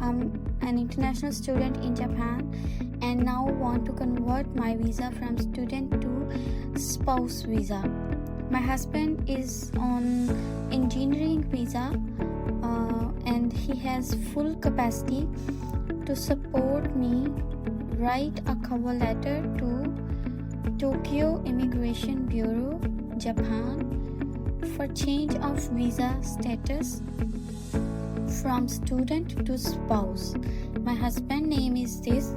I'm an international student in Japan and now want to convert my visa from student to spouse visa. My husband is on engineering visa and he has full capacity to support me write a cover letter to Tokyo Immigration Bureau, Japan for change of visa status from student to spouse. My husband name is this.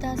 10